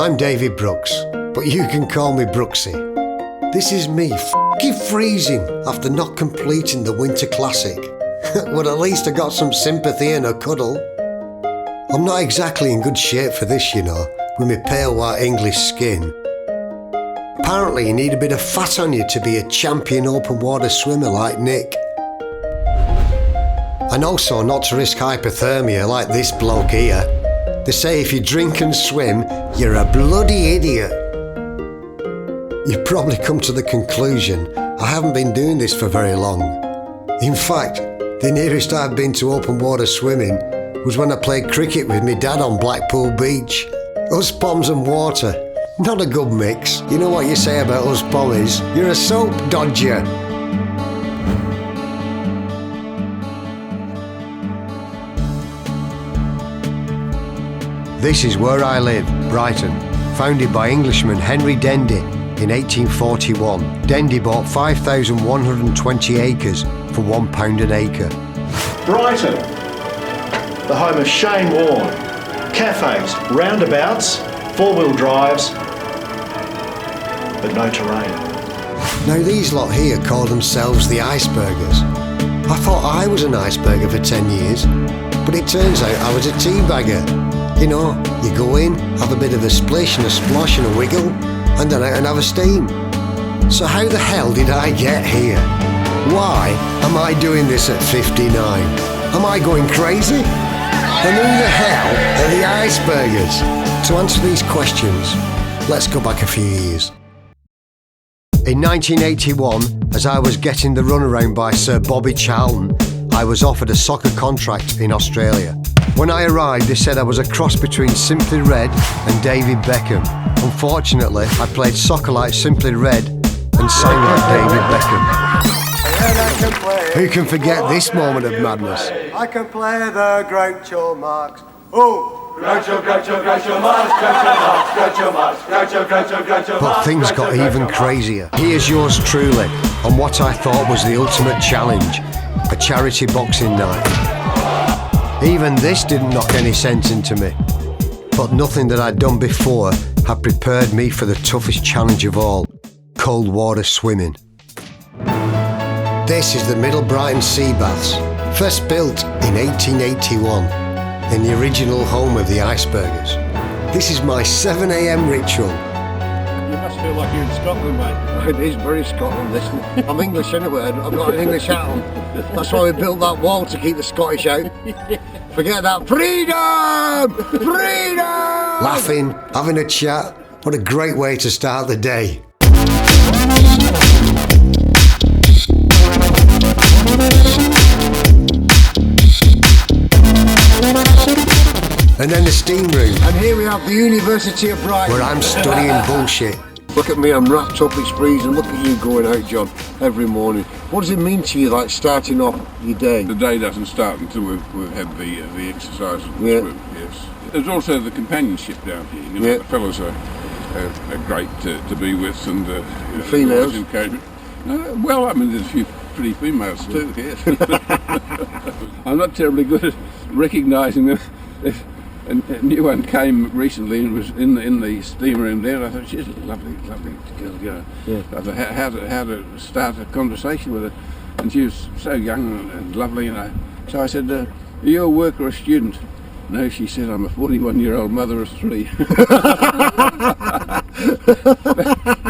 I'm David Brooks, but you can call me Brooksy. This is me f***ing freezing after not completing the Winter Classic. Well, at least I got some sympathy and a cuddle. I'm not exactly in good shape for this, you know, with my pale white English skin. Apparently you need a bit of fat on you to be a champion open water swimmer like Nick. And also not to risk hypothermia like this bloke here. They say if you drink and swim, you're a bloody idiot. You've probably come to the conclusion I haven't been doing this for very long. In fact, the nearest I've been to open water swimming was when I played cricket with my dad on Blackpool Beach. Us poms and water, not a good mix. You know what you say about us pommies? You're a soap dodger. This is where I live, Brighton, founded by Englishman Henry Dendy in 1841. Dendy bought 5,120 acres for £1 an acre. Brighton, the home of Shane Warne, cafes, roundabouts, four-wheel drives, but no terrain. Now these lot here call themselves the Icebergers. I thought I was an iceberger for 10 years, but it turns out I was a teabagger. You know, you go in, have a bit of a splish and a splosh and a wiggle, and then out and have a steam. So how the hell did I get here? Why am I doing this at 59? Am I going crazy? And who the hell are the Icebergers? To answer these questions, let's go back a few years. In 1981, as I was getting the runaround by Sir Bobby Charlton, I was offered a soccer contract in Australia. When I arrived, they said I was a cross between Simply Red and David Beckham. Unfortunately, I played soccer like Simply Red and sang like David Beckham. Who can forget this moment of madness? I can play the Groucho Marx. Oh! Groucho, Groucho, Groucho Marx, Groucho Marx, Groucho Marx, Groucho, Groucho, Groucho Marx. But things got even crazier. Here's yours truly on what I thought was the ultimate challenge, a charity boxing night. Even this didn't knock any sense into me, but nothing that I'd done before had prepared me for the toughest challenge of all, cold water swimming. This is the Middle Brighton Sea Baths, first built in 1881, in the original home of the Icebergers. This is my 7 a.m. ritual. You must feel like you're in Scotland, mate. It is very Scotland, this. I'm English anyway, I've got an English hat on. That's why we built that wall, to keep the Scottish out. Forget that. Freedom! Freedom! Laughing, having a chat, what a great way to start the day. And then the steam room. And here we have the University of Brighton, where I'm studying bullshit. Look at me, I'm wrapped up, it's freezing. Look at you going out, John, every morning. What does it mean to you, like starting off your day? The day doesn't start until we've had the exercise and the Yeah. swim, yes. There's also the companionship down here. You know, Yeah. the fellas are great to be with, and you know, females? encouragement. Well, I mean, there's a few pretty females too, yes. I'm not terribly good at recognising them. A new one came recently and was in the steam room there. I thought, she's a lovely girl. You know. Yeah. I thought how to start a conversation with her, and she was so young and lovely. And so I said, "Are you a worker or a student?" No, she said, "I'm a 41-year-old mother of 3."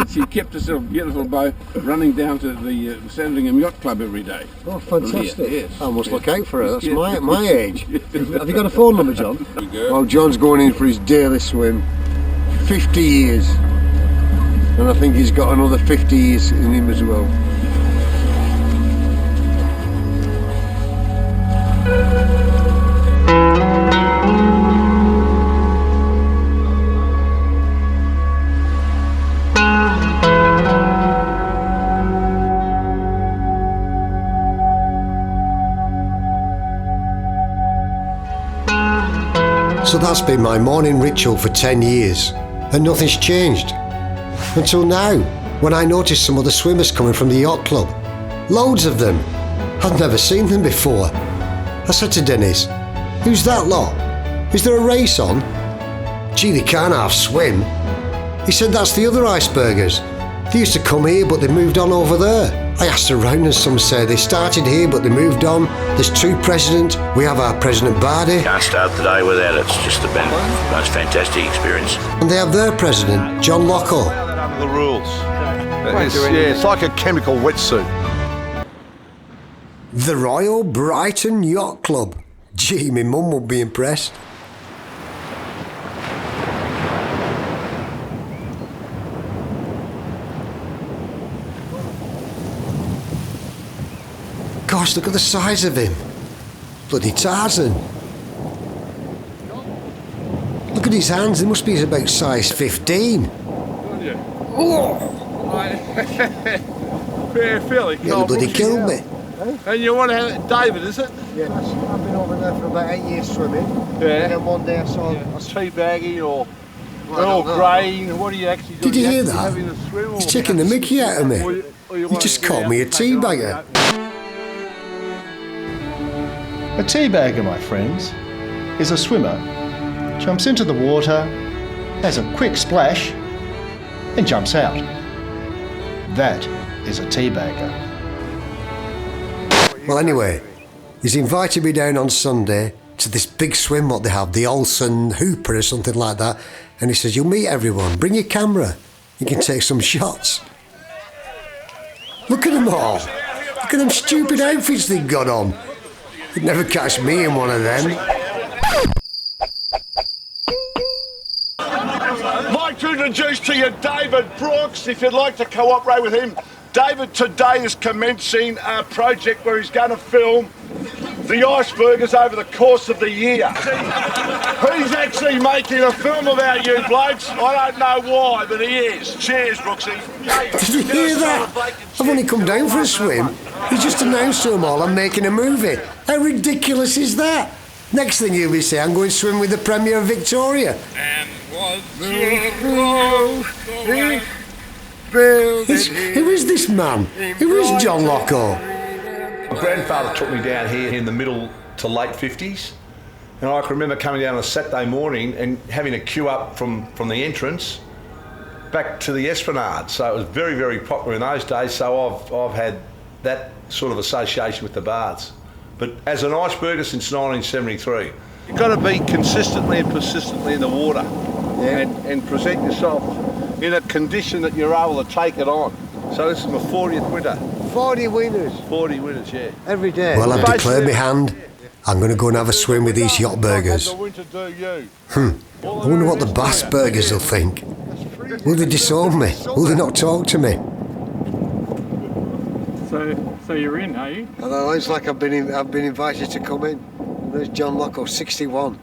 She kept herself beautiful by running down to the Sandringham Yacht Club every day. Oh, fantastic. Yes. I must look out for her, that's Yes. my age. Have you got a phone number, John? Well, John's going in for his daily swim. 50 years. And I think he's got another 50 years in him as well. So that's been my morning ritual for 10 years, and nothing's changed. Until now, when I noticed some other swimmers coming from the yacht club. Loads of them. I'd never seen them before. I said to Dennis, "Who's that lot? Is there a race on?" "Gee, they can't half swim." He said that's the other Icebergers. They used to come here, but they moved on over there. I asked around and some say they started here, but they moved on. There's two presidents. We have our President Bardi. Can't start the day without it. It's just the most fantastic experience. And they have their president, John Lockhall. Under the rules. It's like a chemical wetsuit. The Royal Brighton Yacht Club. Gee, my mum would be impressed. Gosh, look at the size of him. Bloody Tarzan. Look at his hands, they must be about size 15. Fairly Nearly bloody killed me. And you want to have it, David, is it? Yeah, I've been over there for about 8 years swimming. Yeah. And then one day I saw Teabagging or Earl Grey. What do you actually do? Did you hear actually that? having a swim, He's or- taking the mickey out of me. or you He wanna just get called out me a and take it on? teabagger. A teabagger, my friends, is a swimmer. Jumps into the water, has a quick splash, and jumps out. That is a teabagger. Well, anyway, he's invited me down on Sunday to this big swim what they have, the Olsen Hooper or something like that. And he says, you'll meet everyone, bring your camera, you can take some shots. Look at them all. Look at them stupid outfits they've got on. You'd never catch me in one of them. I'd like to introduce to you David Brooks, if you'd like to cooperate with him. David today is commencing a project where he's going to film the Icebergers over the course of the year. He's actually making a film about you blokes. I don't know why, but he is. Cheers, Brooksy. Did you hear that? I've only come down for a swim. He just announced to them all I'm making a movie. How ridiculous is that? Next thing you'll be saying, I'm going to swim with the Premier of Victoria. And was the Who is this man? Who is John Lockhall? My grandfather took me down here in the middle to late 50s, and I can remember coming down on a Saturday morning and having a queue up from the entrance back to the Esplanade. So it was very, very popular in those days, so I've had that sort of association with the baths. But as an Iceberger since 1973. You've got to be consistently and persistently in the water, and present yourself in a condition that you're able to take it on. So this is my 40th winter. 40 winners 40 winners, yeah. every day. Well, I've declared my hand. I'm going to go and have a swim with these yacht burgers. I wonder what the Bass burgers will think. Will they disown me? Will they not talk to me? So you're in, are you? I know, it's like I've been invited to come in. There's John Lockhall, 61.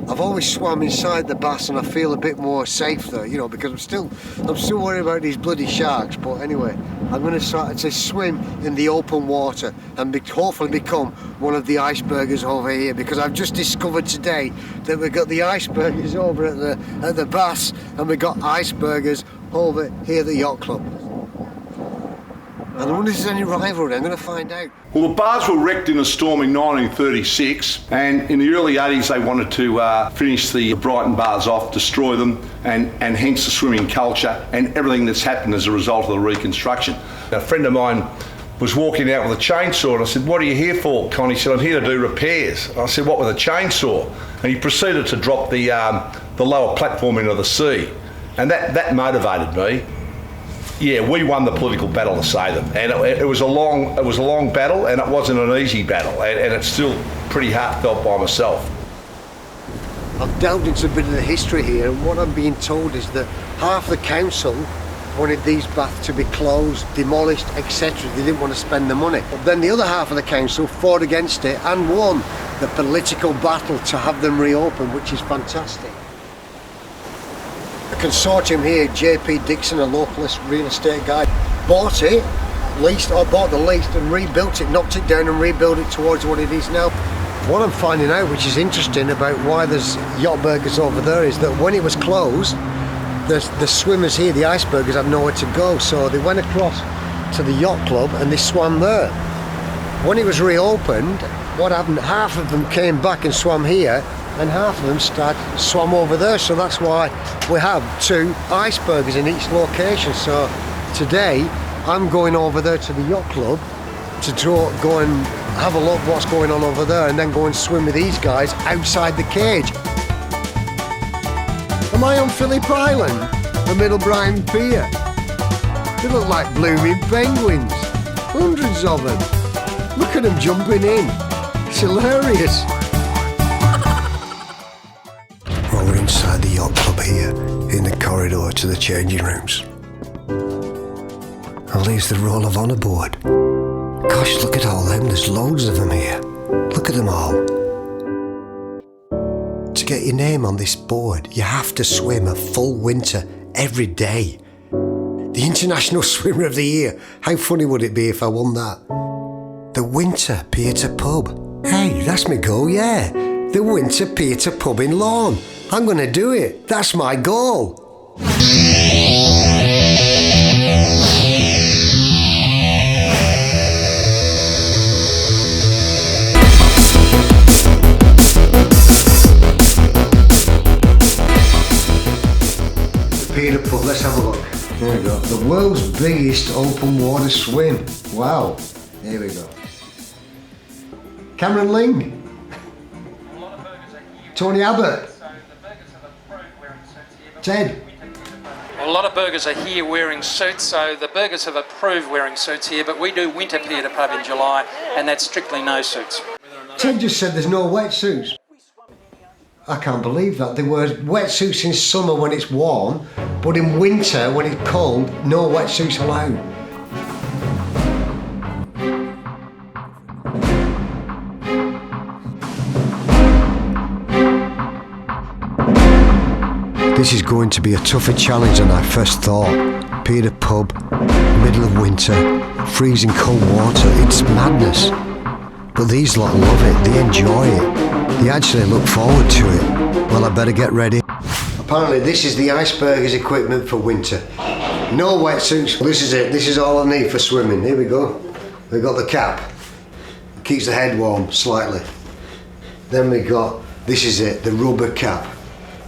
I've always swam inside the bass and I feel a bit more safe there, you know, because I'm still worried about these bloody sharks. But anyway, I'm going to start to swim in the open water and hopefully become one of the Icebergers over here, because I've just discovered today that we've got the Icebergers over at the bass and we've got Icebergers over here at the yacht club. And I wonder if there's any rivalry. I'm going to find out. Well, the bars were wrecked in a storm in 1936, and in the early 80s they wanted to finish the Brighton bars off, destroy them, and hence the swimming culture and everything that's happened as a result of the reconstruction. A friend of mine was walking out with a chainsaw, and I said, "What are you here for, Con?" He said, "I'm here to do repairs." I said, "What with a chainsaw?" And he proceeded to drop the lower platform into the sea, and that motivated me. Yeah, we won the political battle to save them, and it was a long battle, and it wasn't an easy battle, and it's still pretty heartfelt by myself. I've delved into a bit of the history here, and what I'm being told is that half the council wanted these baths to be closed, demolished, etc. They didn't want to spend the money. But then the other half of the council fought against it and won the political battle to have them reopened, which is fantastic. The consortium here, JP Dixon, a localist real estate guy, bought the lease and rebuilt it, knocked it down and rebuilt it towards what it is now. What I'm finding out, which is interesting about why there's yacht burgers over there, is that when it was closed, the swimmers here, the Icebergers, had nowhere to go, so they went across to the yacht club and they swam there. When it was reopened, what happened, half of them came back and swam here, and half of them swam over there, so that's why we have 2 Icebergers in each location. So today I'm going over there to the yacht club to go and have a look what's going on over there, and then go and swim with these guys outside the cage. Am I on Phillip Island, the Middle Brighton Pier? They look like blooming penguins, hundreds of them. Look at them jumping in, it's hilarious. Well, we're inside the yacht club here, in the corridor to the changing rooms. And there's the roll of honour board. Gosh, look at all them, there's loads of them here. Look at them all. To get your name on this board, you have to swim a full winter every day. The International Swimmer of the Year. How funny would it be if I won that? The Winter Peter Pub. Hey, that's my goal, yeah. The Winter Peter Pub in Lawn. I'm going to do it. That's my goal. Peter Pub, let's have a look. There we go. The world's biggest open water swim. Wow. Here we go. Cameron Ling. Tony Abbott. Ted. Well, a lot of burgers are here wearing suits, so the burgers have approved wearing suits here, but we do winter Pier to Pub in July, and that's strictly no suits. Ted just said there's no wetsuits. I can't believe that. There were wetsuits in summer when it's warm, but in winter when it's cold, no wetsuits allowed. This is going to be a tougher challenge than I first thought. Peter Pub, middle of winter, freezing cold water, it's madness. But these lot love it, they enjoy it. They actually look forward to it. Well, I better get ready. Apparently this is the Icebergers equipment for winter. No wetsuits, this is it. This is all I need for swimming. Here we go. We've got the cap. Keeps the head warm, slightly. Then we got, this is it, the rubber cap.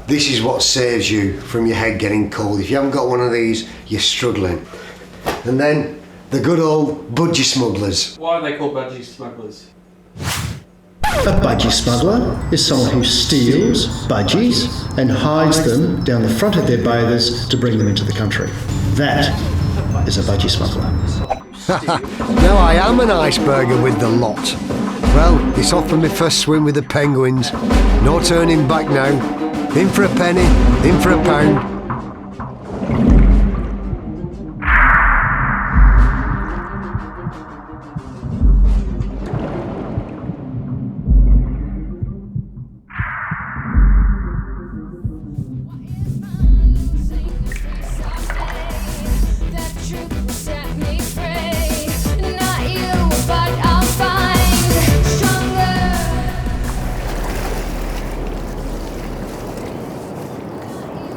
This is what saves you from your head getting cold. If you haven't got one of these, you're struggling. And then the good old budgie smugglers. Why are they called budgie smugglers? A budgie smuggler is someone who steals budgies and hides them down the front of their bathers to bring them into the country. That is a budgie smuggler. Now I am an Iceberger with the lot. Well, it's off for my first swim with the penguins. No turning back now. In for a penny, in for a pound.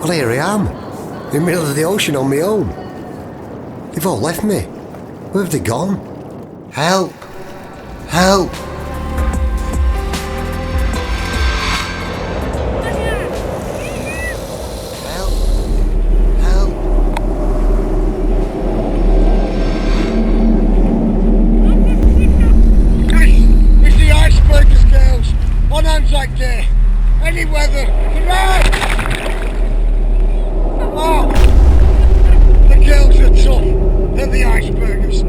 Well, here I am, in the middle of the ocean on my own. They've all left me. Where have they gone? Help! Help! Help! Help! It's the Icebergers, girls. On Anzac Day. Any weather. Hooray! Oh, the girls are tough. They're the Icebergers.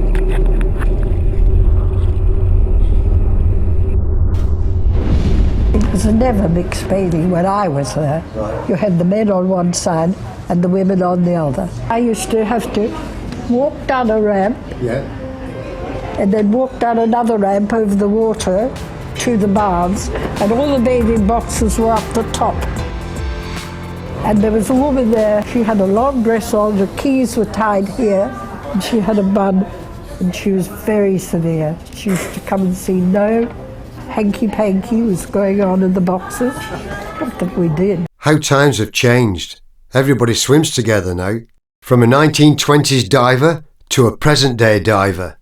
It was never mixed bathing when I was there. Right. You had the men on one side and the women on the other. I used to have to walk down a ramp, and then walk down another ramp over the water to the baths, and all the bathing boxes were up the top. And there was a woman there, she had a long dress on, her keys were tied here, and she had a bun, and she was very severe. She used to come and see no hanky-panky was going on in the boxes. Not that we did. How times have changed. Everybody swims together now. From a 1920s diver to a present-day diver.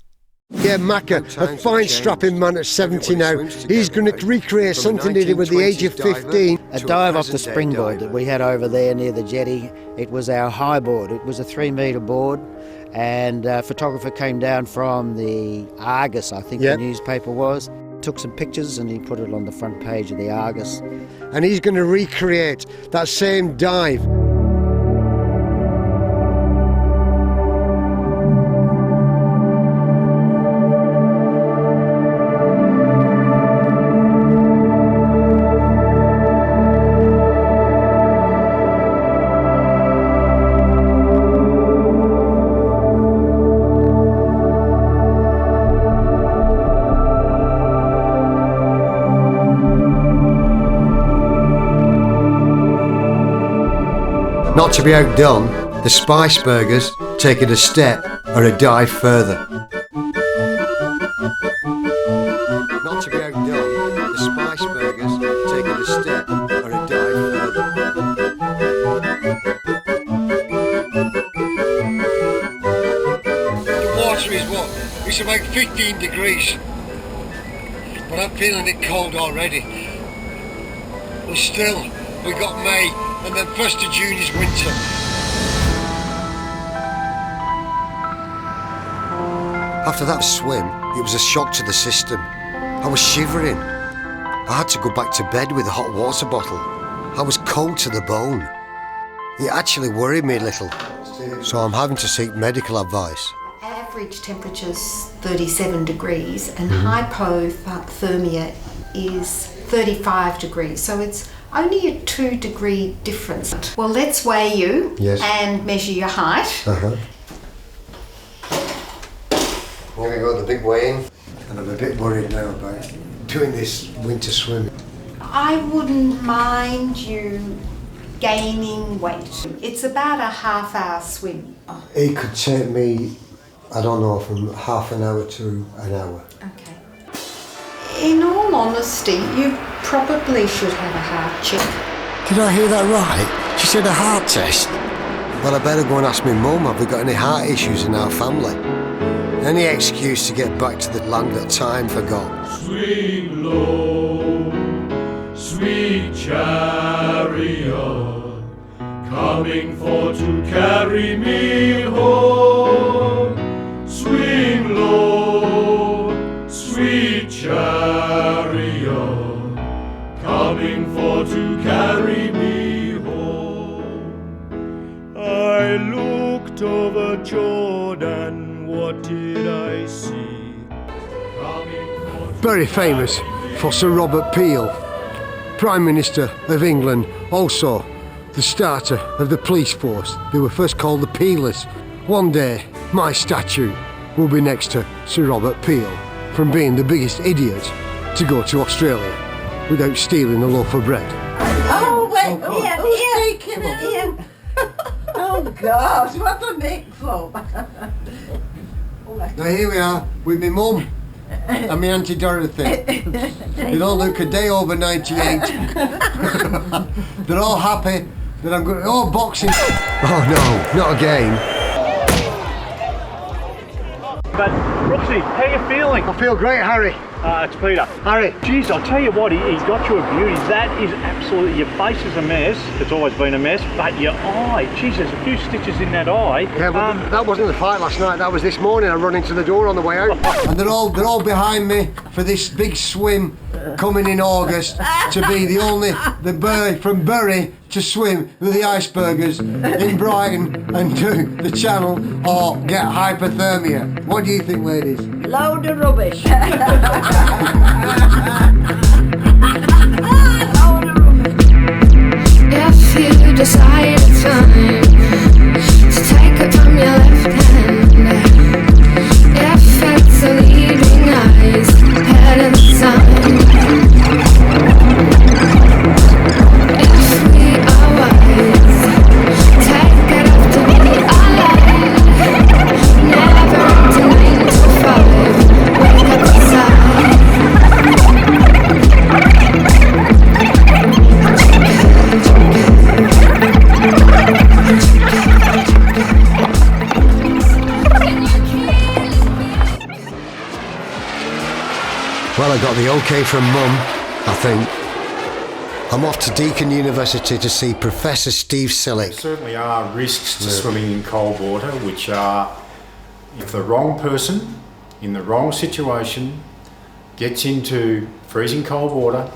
Yeah, Macca, a fine strapping man at 70 now. He's going to recreate something he did with the age of 15. A dive off the springboard that we had over there near the jetty. It was our high board. It was a 3-metre board, and a photographer came down from the Argus, I think the newspaper was, took some pictures and he put it on the front page of the Argus. And he's going to recreate that same dive. Not to be outdone, the Icebergers take it a step or a dive further. Not to be outdone, the Icebergers take it a step or a dive further. The water is what? It's about 15 degrees. But I'm feeling it cold already. But still, we got May. And then 1st of June is winter. After that swim, it was a shock to the system. I was shivering. I had to go back to bed with a hot water bottle. I was cold to the bone. It actually worried me a little, so I'm having to seek medical advice. Average temperature's 37 degrees and hypothermia is 35 degrees, so it's only a 2-degree difference. Well, let's weigh you and measure your height. Here we go, the big weigh-in. And I'm a bit worried now about doing this winter swim. I wouldn't mind you gaining weight. It's about a half-hour swim. It could take me, I don't know, from half an hour to an hour. Okay. In all honesty, you probably should have a heart check. Did I hear that right? She said a heart test. Well, I better go and ask my mum, have we got any heart issues in our family? Any excuse to get back to the land that time forgot. Swing low, sweet chariot, coming for to carry me home. Swing low, sweet chariot, coming for to carry me home. I looked over Jordan, what did I see? Very famous for Sir Robert Peel, Prime Minister of England, also the starter of the police force. They were first called the Peelers. One day, my statue will be next to Sir Robert Peel, from being the biggest idiot to go to Australia without stealing a loaf of bread. Oh, wait, Ian, taking it, Ian. Oh, God, what a big flop. Now here we are with my mum and my Auntie Dorothy. They don't look a day over 98. They're all happy that I'm going to... Oh, boxing! Oh no, not again. But, Brooksy, how are you feeling? I feel great, Harry. It's Peter. Harry. Jeez, I'll tell you what, he's got you a beauty. That is absolutely, your face is a mess. It's always been a mess, but your eye, jeez, there's a few stitches in that eye. Yeah, but that wasn't the fight last night, that was this morning. I run into the door on the way out. And they're all behind me for this big swim coming in August to be the only, from Bury to swim with the Icebergers in Brighton and do the channel or get hypothermia. What do you think, ladies? Load of rubbish. If you decide it's time to take it from your left hand, if it's a leading eyes, head in the sun. If we are wise, take it up to be alive. Never to 9 to 5, wake up inside. Well, I got the OK from Mum, I think. I'm off to Deakin University to see Professor Steve Sillick. There certainly are risks to swimming in cold water, which are if the wrong person in the wrong situation gets into freezing cold water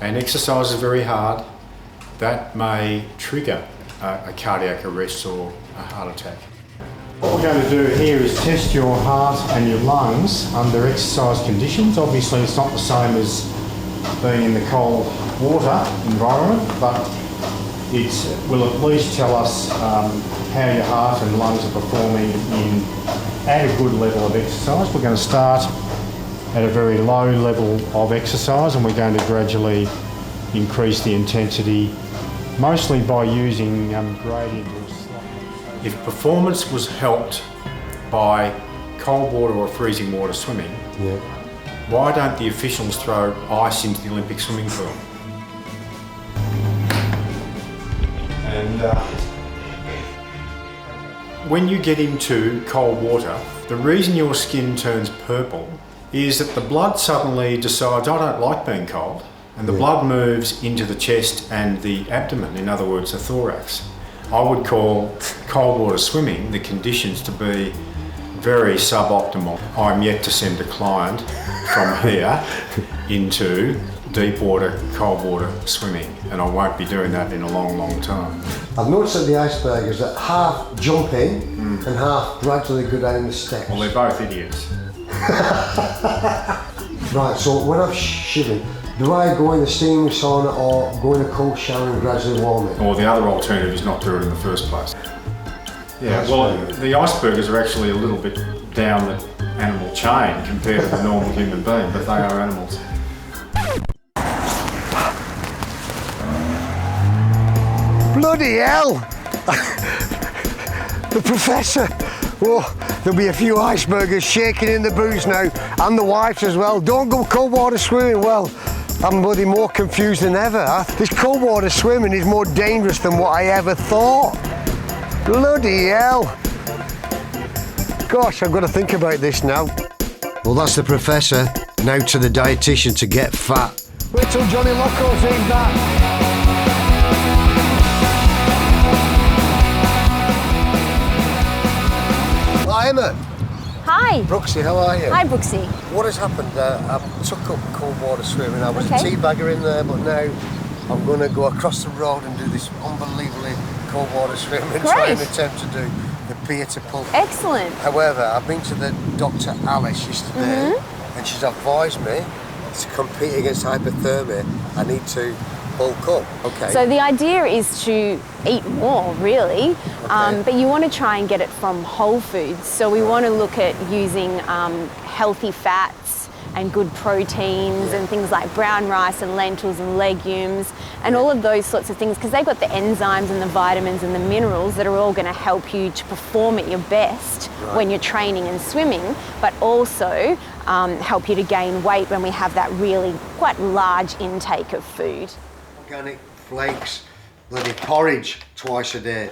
and exercises very hard, that may trigger a cardiac arrest or a heart attack. What we're going to do here is test your heart and your lungs under exercise conditions. Obviously it's not the same as being in the cold water environment, but it will at least tell us how your heart and lungs are performing at a good level of exercise. We're going to start at a very low level of exercise and we're going to gradually increase the intensity, mostly by using gradient. If performance was helped by cold water or freezing water swimming, why don't the officials throw ice into the Olympic swimming pool? And when you get into cold water, the reason your skin turns purple is that the blood suddenly decides, I don't like being cold, and the blood moves into the chest and the abdomen, in other words, the thorax. I would call cold water swimming the conditions to be very suboptimal. I'm yet to send a client from here into deep water, cold water swimming, and I won't be doing that in a long, long time. I've noticed at the Icebergers that half jump in and half gradually go down the steps. Well, they're both idiots. Right, so when I'm shivering, do I go in the steam sauna or go in a cold shower and gradually warm it? Or the other alternative is not do it in the first place. Yeah, well, the Icebergers are actually a little bit down the animal chain compared to the normal human being, but they are animals. Bloody hell! The professor! Oh, there'll be a few Icebergers shaking in the boots now, and the wives as well. Don't go cold water swimming. Well, I'm bloody more confused than ever. This cold water swimming is more dangerous than what I ever thought. Bloody hell! Gosh, I've got to think about this now. Well, that's the professor. Now to the dietitian to get fat. Wait till Johnny Locko sees that. Hi, Emma. Hi. Brooksy, how are you? Hi, Brooksy. What has happened? I took up cold water swimming. I was Okay. a tea bagger in there, but now I'm going to go across the road and do this unbelievably cold water swimming and try and attempt to do the pier to pull. Excellent. However, I've been to the Dr. Alice yesterday and she's advised me to compete against hypothermia. I need to bulk up. Okay. So the idea is to eat more, really, but you want to try and get it from whole foods. So we want to look at using healthy fats and good proteins and things like brown rice and lentils and legumes and all of those sorts of things, because they've got the enzymes and the vitamins and the minerals that are all going to help you to perform at your best when you're training and swimming, but also help you to gain weight when we have that really quite large intake of food. Organic flakes, bloody porridge twice a day,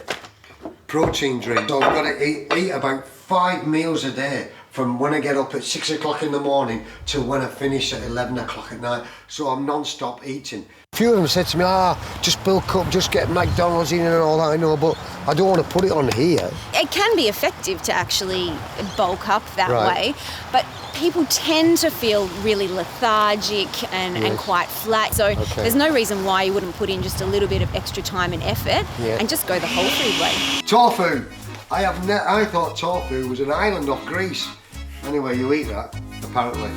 protein drink. So I've got to eat about 5 meals a day from when I get up at 6 o'clock in the morning to when I finish at 11 o'clock at night. So I'm non-stop eating. A few of them said to me, just bulk up, just get McDonald's in and all that, I know, but I don't want to put it on here. It can be effective to actually bulk up that Right. way, but people tend to feel really lethargic and quite flat. So there's no reason why you wouldn't put in just a little bit of extra time and effort and just go the whole food way. Tofu. I thought tofu was an island off Greece. Anyway, you eat that, apparently.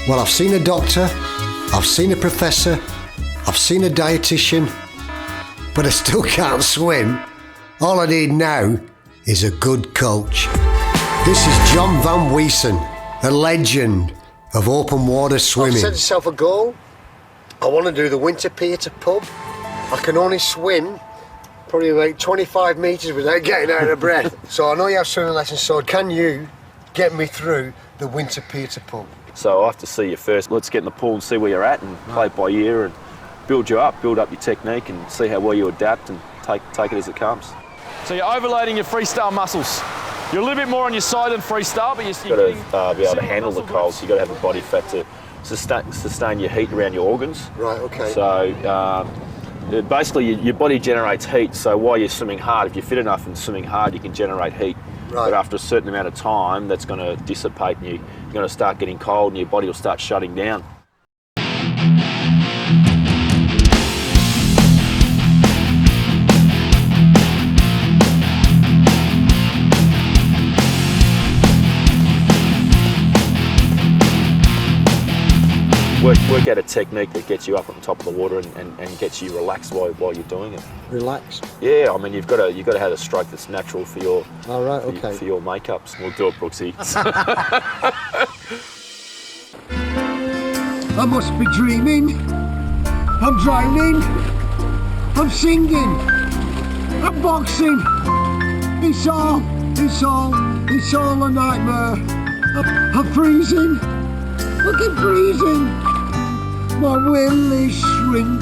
Well, I've seen a doctor, I've seen a professor, I've seen a dietitian, but I still can't swim. All I need now is a good coach. This is John Van Weesen, a legend of open water swimming. I've set myself a goal. I want to do the winter pier to pub. I can only swim probably about 25 metres without getting out of breath. So I know you have swimming lessons, so can you get me through the winter pier to pub? So I have to see you first. Let's get in the pool and see where you're at and play it by ear and build you up, build up your technique, and see how well you adapt and take it as it comes. So you're overloading your freestyle muscles. You're a little bit more on your side than freestyle, but you've got to be able to handle the cold, so you've got to have a body fat to sustain your heat around your organs. Right, okay. So basically your body generates heat, so while you're swimming hard, if you're fit enough and swimming hard, you can generate heat. Right. But after a certain amount of time, that's going to dissipate and you're going to start getting cold and your body will start shutting down. Work out a technique that gets you up on top of the water and gets you relaxed while you're doing it. Relaxed? Yeah, I mean you've got to have a stroke that's natural for your okay. for your makeups. We'll do it, Brooksy. I must be dreaming. I'm drowning. I'm singing. I'm boxing. It's all a nightmare. I'm freezing. I keep freezing. My will is shrinking.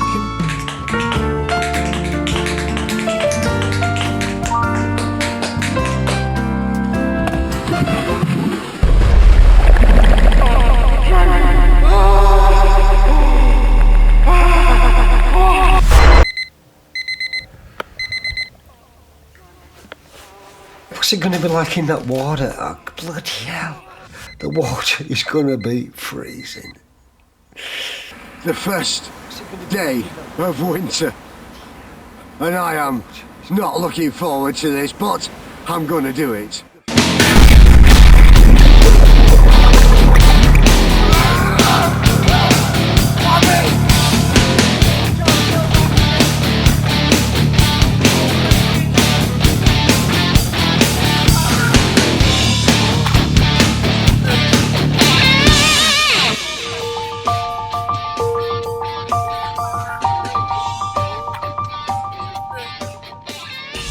What's it going to be like in that water? Oh, bloody hell. The water is going to be freezing. The first day of winter. And I am not looking forward to this, but I'm going to do it.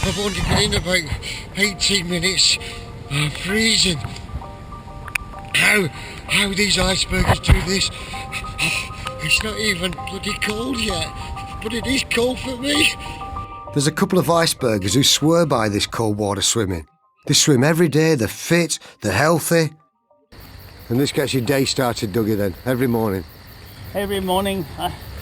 I've only been in about 18 minutes. I'm freezing. How these Icebergers do this? It's not even bloody cold yet, but it is cold for me. There's a couple of Icebergers who swear by this cold water swimming. They swim every day, they're fit, they're healthy. And this gets your day started, Dougie, then, every morning? Every morning,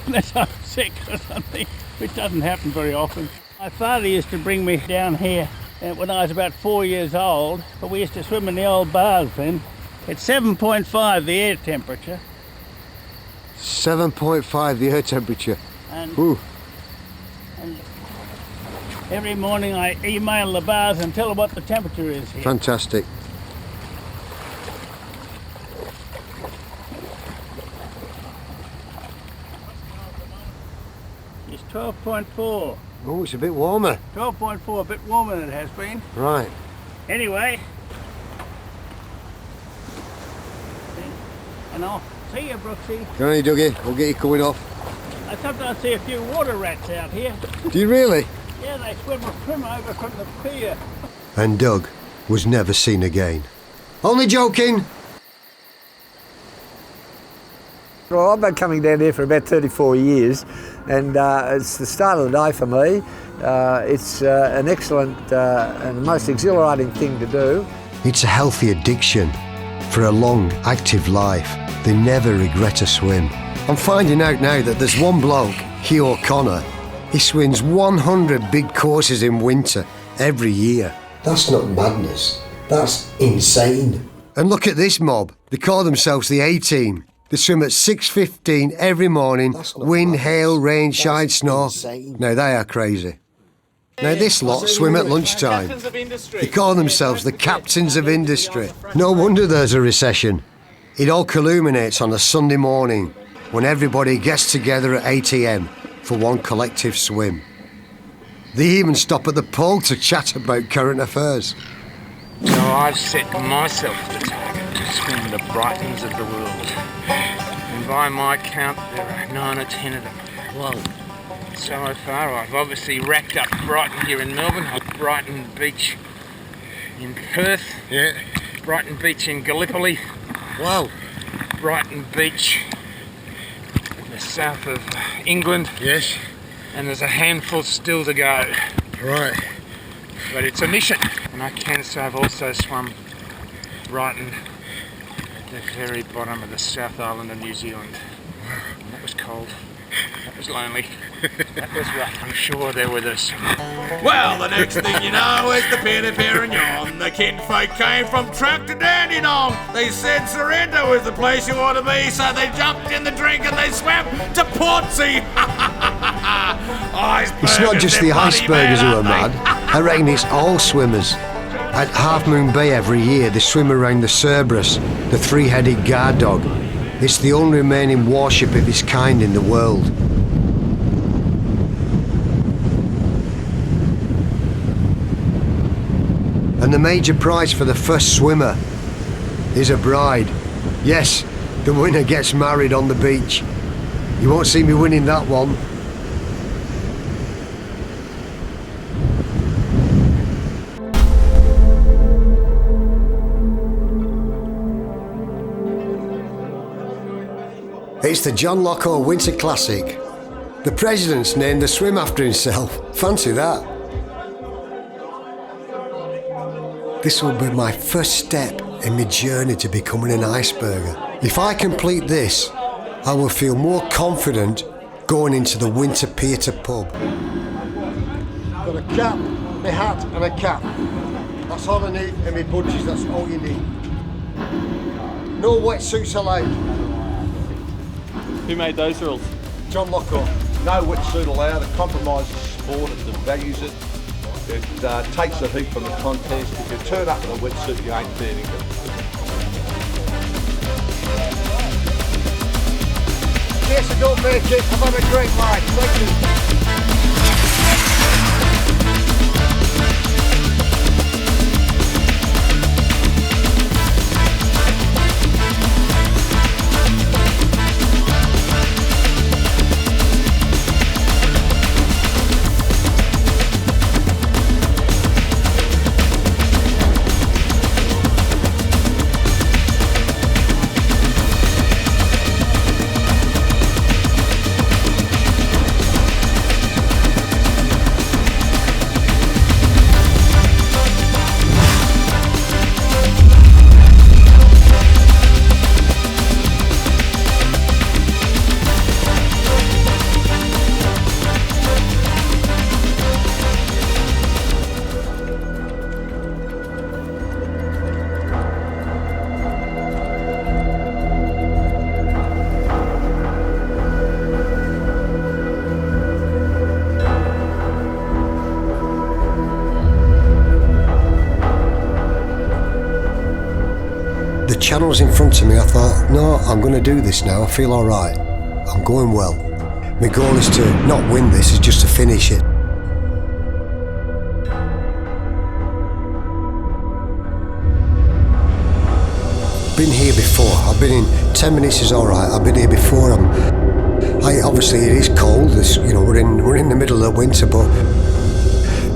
unless I'm sick or something, which doesn't happen very often. My father used to bring me down here when I was about 4 years old, but we used to swim in the old baths then. It's 7.5 the air temperature. 7.5 the air temperature. And, Ooh. and every morning I email the baths and tell them what the temperature is here. Fantastic. It's 12.4. Oh, it's a bit warmer. 12.4, a bit warmer than it has been. Right. Anyway, and I'll see you, Brooksy. Come on, Dougie, we'll get you coming off. I sometimes see a few water rats out here. Do you really? Yeah, they swim over from the pier. And Doug was never seen again. Only joking! Well, I've been coming down here for about 34 years, and it's the start of the day for me. It's an excellent and the most exhilarating thing to do. It's a healthy addiction. For a long, active life, they never regret a swim. I'm finding out now that there's one bloke, Hugh O'Connor. He swims 100 big courses in winter every year. That's not madness. That's insane. And look at this mob. They call themselves the A-Team. They swim at 6:15 every morning, wind, hail, rain, shine, snow. Now they are crazy. Now this lot swim at lunchtime. They call themselves the captains of industry. No wonder there's a recession. It all culminates on a Sunday morning when everybody gets together at 8 AM for one collective swim. They even stop at the pool to chat about current affairs. So I've set myself the target to swim the Brightons of the world. And by my count, there are 9 or 10 of them. Whoa. So far, I've obviously racked up Brighton here in Melbourne, Brighton Beach in Perth, yeah. Brighton Beach in Gallipoli, wow. Brighton Beach the south of England. Yes. And there's a handful still to go. Right. But it's a mission. And I can say I've also swum Brighton at the very bottom of the South Island of New Zealand. And that was cold. That was lonely. That was rough. I'm sure they're with us. Well, the next thing you know is the Peter Perignon. The kinfolk came from Truck to Dandenong. They said Sorrento was the place you ought to be, so they jumped in the drink and they swam to Portsea. It's not just the Icebergers who are mad. I reckon it's all swimmers. At Half Moon Bay every year they swim around the Cerberus, the three-headed guard dog. It's the only remaining warship of its kind in the world. And the major prize for the first swimmer is a bride. Yes, the winner gets married on the beach. You won't see me winning that one. It's the John Lockall Winter Classic. The president's named the swim after himself. Fancy that. This will be my first step in my journey to becoming an iceberger. If I complete this, I will feel more confident going into the Winter Peter pub. Got a cap, my hat and a cap. That's all I need, and my budgies, that's all you need. No wetsuits allowed. Who made those rules? John Lockall. No wetsuit allowed. It compromises sport, it devalues it. It takes the heat from the contest. If you turn up in a wetsuit, you ain't fair to go. In case I don't make it, I've had a great ride. Thank you. Channels in front of me, I thought, no, I'm going to do this now. I feel all right. I'm going well. My goal is to not win this, is just to finish it. Been here before. I've been in 10 minutes is all right. I've been here before. Obviously it is cold. It's, you know, we're in the middle of winter, but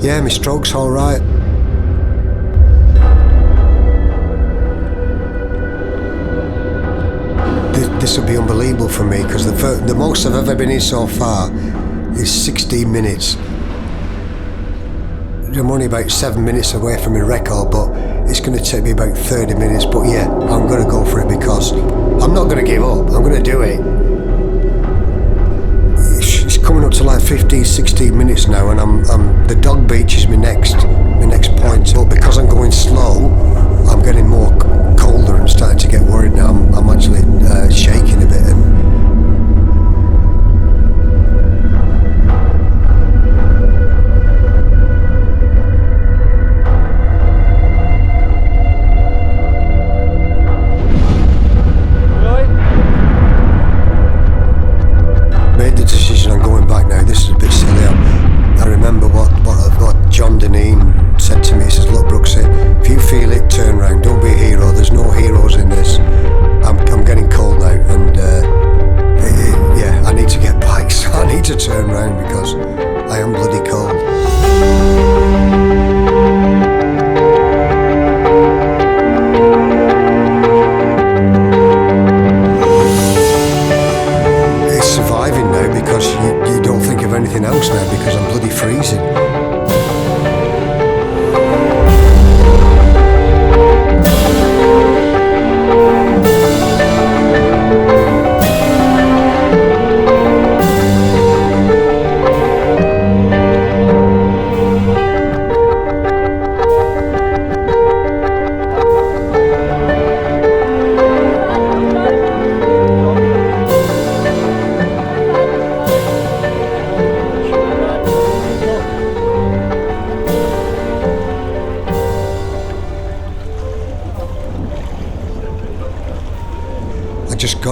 yeah, my stroke's all right. This will be unbelievable for me because the most I've ever been in so far is 16 minutes. I'm only about 7 minutes away from my record, but it's going to take me about 30 minutes. But yeah, I'm going to go for it because I'm not going to give up. I'm going to do it. It's coming up to like 15, 16 minutes now, and the dog beach is my next point. But because I'm going slow, I'm getting more colder and starting to get worried now. I'm actually shaking a bit. Made the decision on going back now. This is a bit silly. I remember what John Deneen said to me. He says, look, Brooksy, if you feel it, turn round. Don't be a hero. There's no heroes in this. I'm getting cold now, and yeah, I need to get back. So I need to turn round because I am bloody cold. It's survival.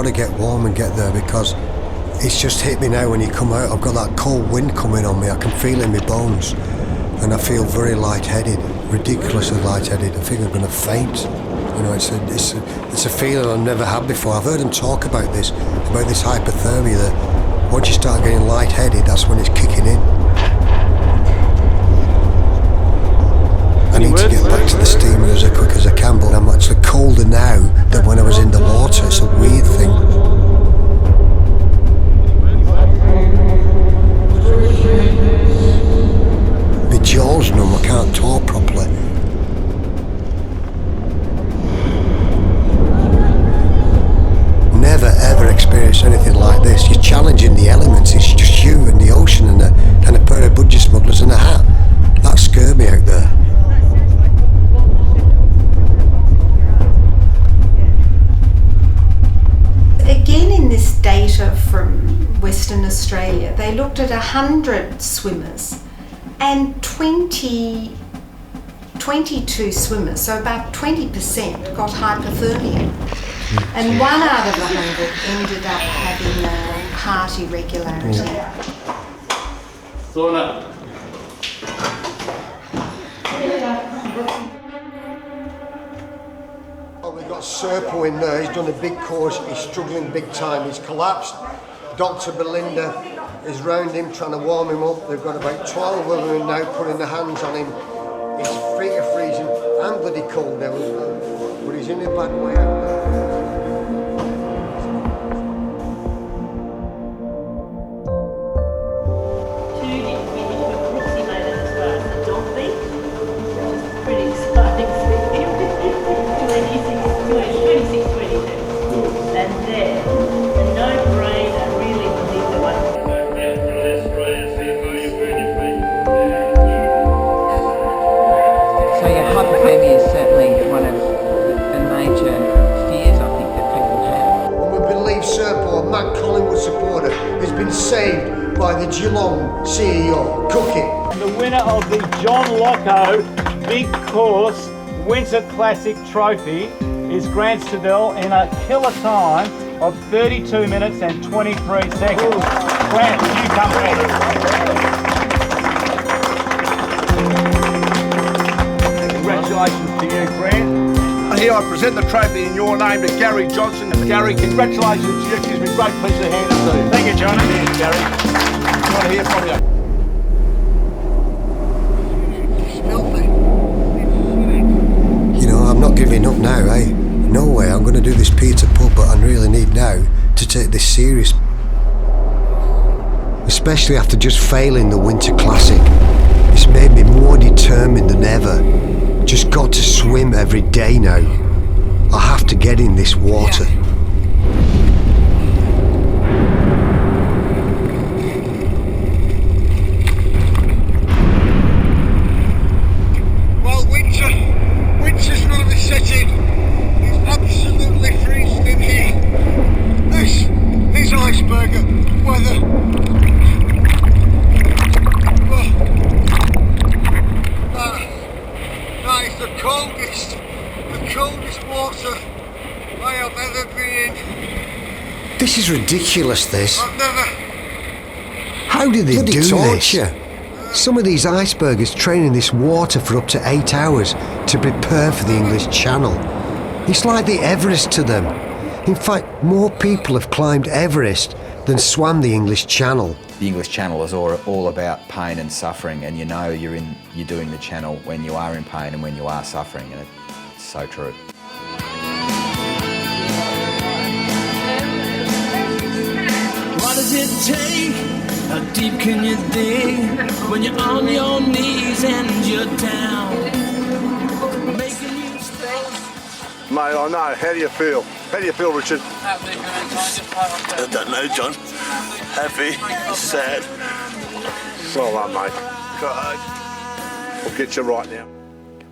got to get warm and get there, because it's just hit me now when you come out. I've got that cold wind coming on me. I can feel it in my bones, and I feel very lightheaded, ridiculously lightheaded. I think I'm going to faint. You know, it's a feeling I've never had before. I've heard them talk about this hypothermia, that once you start getting lightheaded, that's when it's kicking in. I need to get back to the steamer as quick as I can, but I'm actually colder now than when I was in the water. It's a weird thing. My jaw's numb, I can't talk properly. Never ever experienced anything like this. You're challenging the elements. It's just you and the ocean and a pair of budgie smugglers and a hat. That scared me out there. Again, in this data from Western Australia, they looked at 100 swimmers and 22 swimmers, so about 20% got hypothermia. And 1 out of 100 ended up having a heart irregularity. Sauna. Oh, we've got Serpo in there. He's done a big course. He's struggling big time. He's collapsed. Dr. Belinda is round him trying to warm him up. They've got about 12 of them now putting their hands on him. His feet are freezing. I'm bloody cold now as well. But he's in a bad way out there. Saved by the Geelong CEO, Cookie. The winner of the John Locko Big Course Winter Classic Trophy is Grant Stadell in a killer time of 32 minutes and 23 seconds. Grant, you come back. Congratulations to you, Grant. Here I present the trophy in your name to Gary Johnson. Gary, congratulations to you. It gives me great pleasure to hand it to you. Thank you, Johnny. Cheers, Gary. I want to hear from you. You know, I'm not giving up now, eh? No way, I'm going to do this Peter pub, but I really need now to take this serious. Especially after just failing the Winter Classic. It's made me more determined than ever. Just got to swim every day now. I have to get in this water. Well, winter's really set in. It's absolutely freezing in here. This iceberger weather. That is the coldest water I have ever been in. This is ridiculous, this. I've never... How do they do torture this? Some of these icebergers train in this water for up to 8 hours to prepare for the English Channel. It's like the Everest to them. In fact, more people have climbed Everest than swam the English Channel. The English Channel is all about pain and suffering, and you know you're doing the channel when you are in pain and when you are suffering, and it's so true. What does it take? How deep can you dig when you're on your knees and you're down? Making you stay. Mate, I know. How do you feel? How do you feel, Richard? I don't know, John. Happy, sad. Well done, mate. We'll get you right now.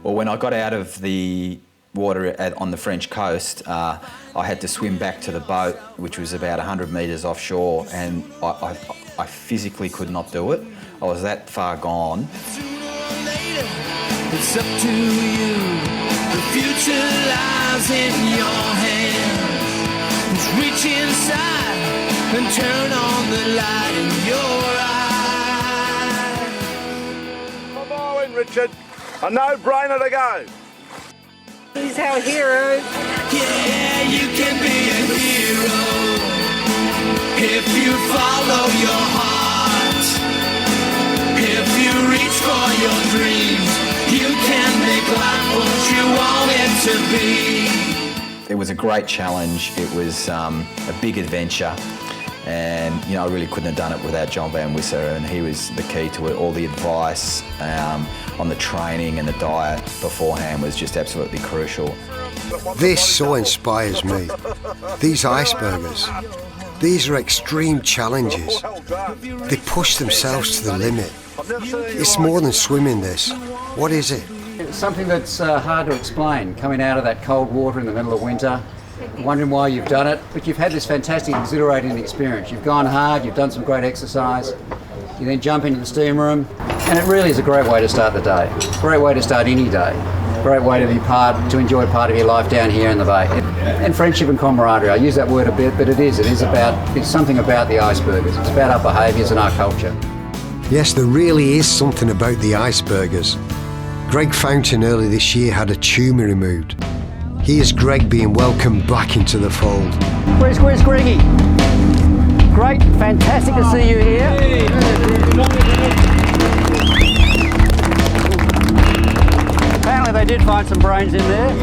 Well, when I got out of the water on the French coast, I had to swim back to the boat, which was about 100 metres offshore, and I physically could not do it. I was that far gone. It's up to you. The future lies in your hands. Just reach inside and turn on the light in your eye. Come on, Richard. A no-brainer to go. He's our hero. Yeah, you can be a hero if you follow your heart. If you reach for your dreams, you can make life what you want it to be. It was a great challenge. It was a big adventure. And, you know, I really couldn't have done it without John Van Wisser, and he was the key to it. All the advice on the training and the diet beforehand was just absolutely crucial. This so inspires me. These Icebergers, these are extreme challenges. They push themselves to the limit. It's more than swimming, this. What is it? It's something that's hard to explain, coming out of that cold water in the middle of winter, wondering why you've done it, but you've had this fantastic, exhilarating experience. You've gone hard, you've done some great exercise, you then jump into the steam room, and it really is a great way to start the day. Great way to start any day. Great way to enjoy part of your life down here in the bay. And friendship and camaraderie. I use that word a bit, but it's something about the Icebergers. It's about our behaviours and our culture. Yes, there really is something about the Icebergers. Greg Fountain earlier this year had a tumour removed. Here's Greg being welcomed back into the fold. Where's Greggy? Great, fantastic to see you here. Apparently they did find some brains in there.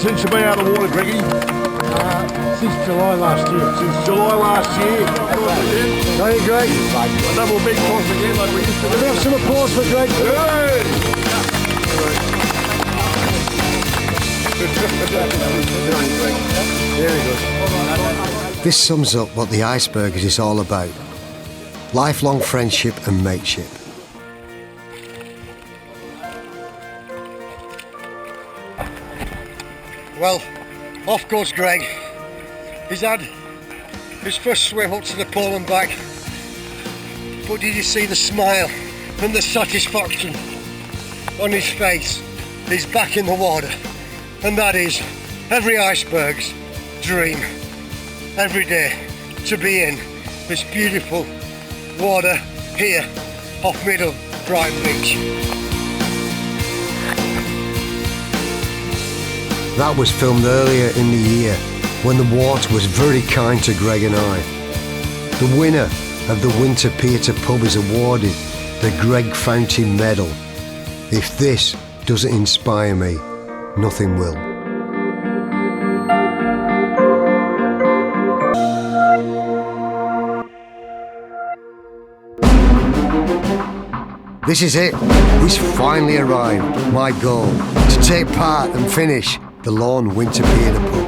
Since you've been out of the water, Greggy? Since July last year. Since July last year. Hey, Greg. Another big applause again like we used to do. Let's have some applause for Greg. Hey! Very good. This sums up what the Icebergers is all about. Lifelong friendship and mateship. Well, off goes Greg. He's had his first swim up to the pole and back. But did you see the smile and the satisfaction on his face? He's back in the water. And that is every iceberg's dream. Every day to be in this beautiful water here off Middle Brighton Beach. That was filmed earlier in the year when the water was very kind to Greg and I. The winner of the Winter Pier to Pub is awarded the Greg Fountain Medal. If this doesn't inspire me, nothing will. This is it. He's finally arrived. My goal, to take part and finish the Lawn Winter Pier to Pub.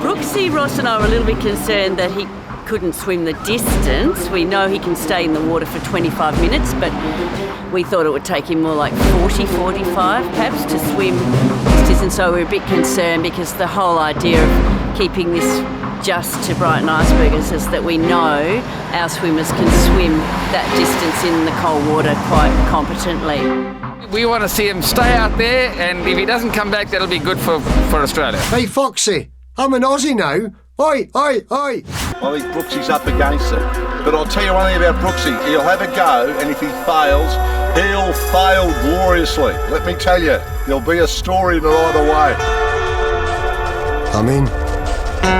Brooksy, Ross and I were a little bit concerned that he couldn't swim the distance. We know he can stay in the water for 25 minutes, but we thought it would take him more like 40, 45 perhaps to swim this distance. So we're a bit concerned because the whole idea of keeping this just to Brighton Icebergers is that we know our swimmers can swim that distance in the cold water quite competently. We want to see him stay out there, and if he doesn't come back, that'll be good for Australia. Hey Foxy, I'm an Aussie now. Oi, oi, oi. I think Brooksy's up against it. But I'll tell you one thing about Brooksy. He'll have a go, and if he fails, he'll fail gloriously. Let me tell you, there'll be a story in it either way. I'm in.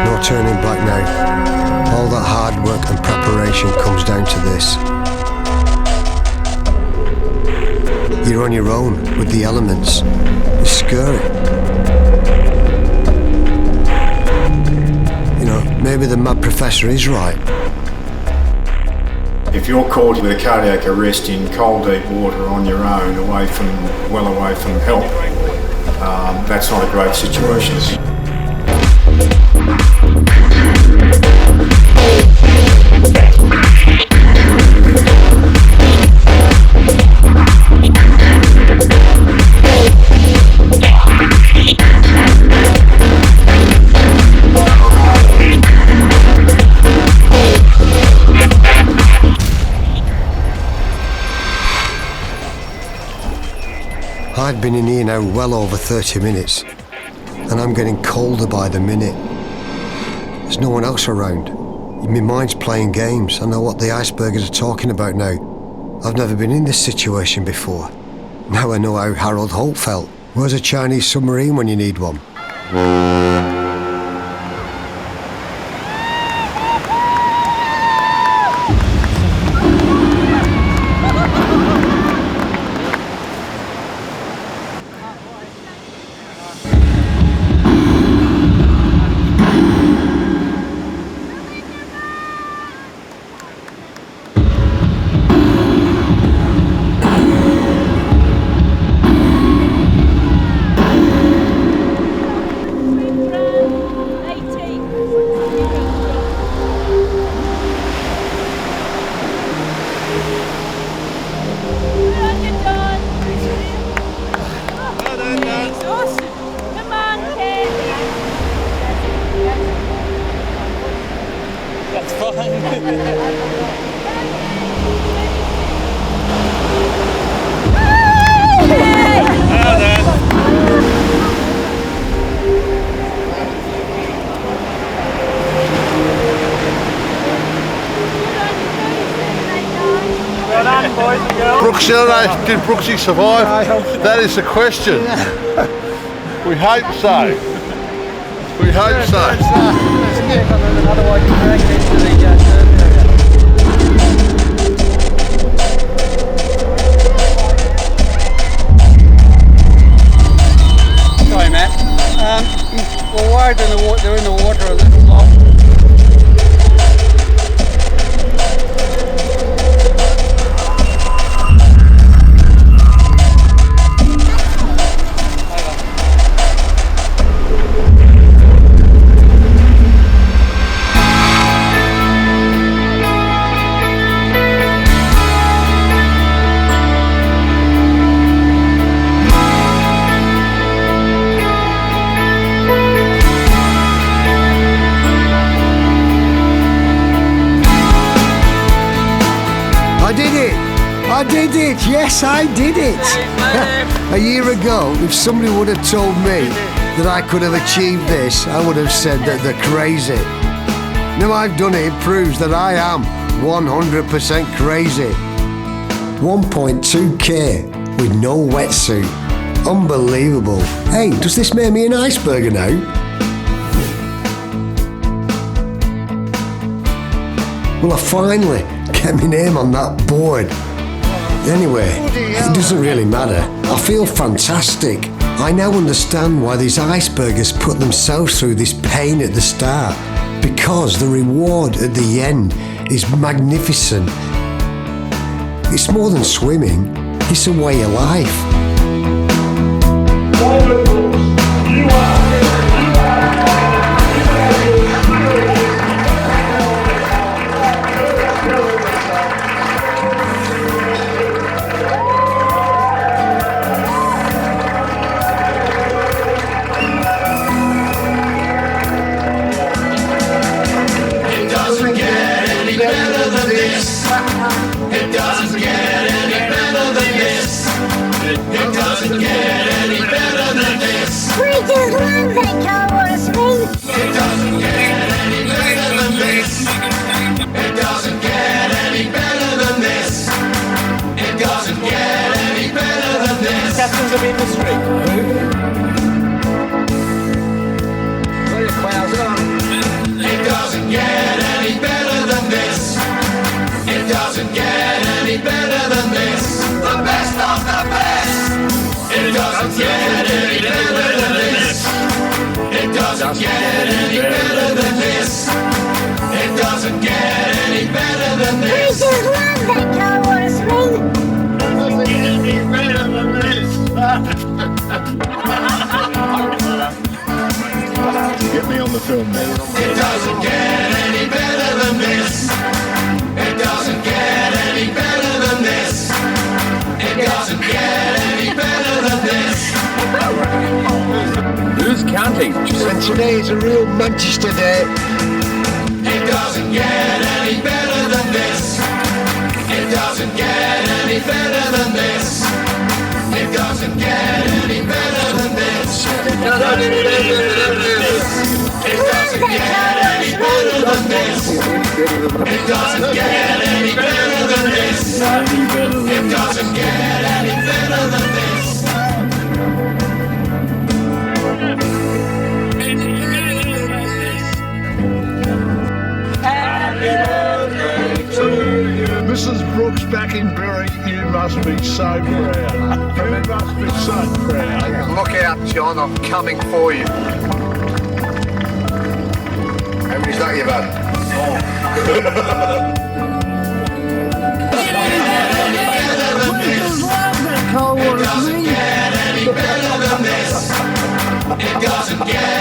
No turning back now. All that hard work and preparation comes down to this. You're on your own with the elements. It's scary. You know, maybe the mad professor is right. If you're caught with a cardiac arrest in cold, deep water on your own, well away from help, that's not a great situation. I've been in here now well over 30 minutes, and I'm getting colder by the minute. There's no one else around. My mind's playing games. I know what the Icebergers are talking about now. I've never been in this situation before. Now I know how Harold Holt felt. Where's a Chinese submarine when you need one? Did Brooksy survive? That is the question. We hope so. We hope so. Sorry, Matt. We're worried they're in the water a little long. I did it! Yes, I did it! A year ago, if somebody would have told me that I could have achieved this, I would have said that they're crazy. Now I've done it, it proves that I am 100% crazy. 1.2k with no wetsuit. Unbelievable. Hey, does this make me an iceberger now? Well, I finally get my name on that board. Anyway, it doesn't really matter. I feel fantastic. I now understand why these icebergers put themselves through this pain at the start, because the reward at the end is magnificent. It's more than swimming, it's a way of life. Captains of industry. It doesn't get any better than this. It doesn't get any better than this. The best of the best. It doesn't get any better than this. It doesn't get any better than this. It doesn't get any better than this. We just love that cold water swing. It doesn't get any better than this. Get me on the film, man. It doesn't get any better than this. It doesn't get any better than this. It doesn't get any better than this. Who's counting? And today is a real Manchester day. It doesn't get any better than this. It doesn't get any better than this. It doesn't doesn't get any better than this. It doesn't get any better than this. It doesn't get any better than this. It doesn't get any better than this. It doesn't get any better than this. Happy birthday to you. Mrs. Brooks back in Bury, you must be so proud. You must be so proud. Look out, John, I'm coming for you. How many's that you've had? It doesn't get any better than this. It doesn't get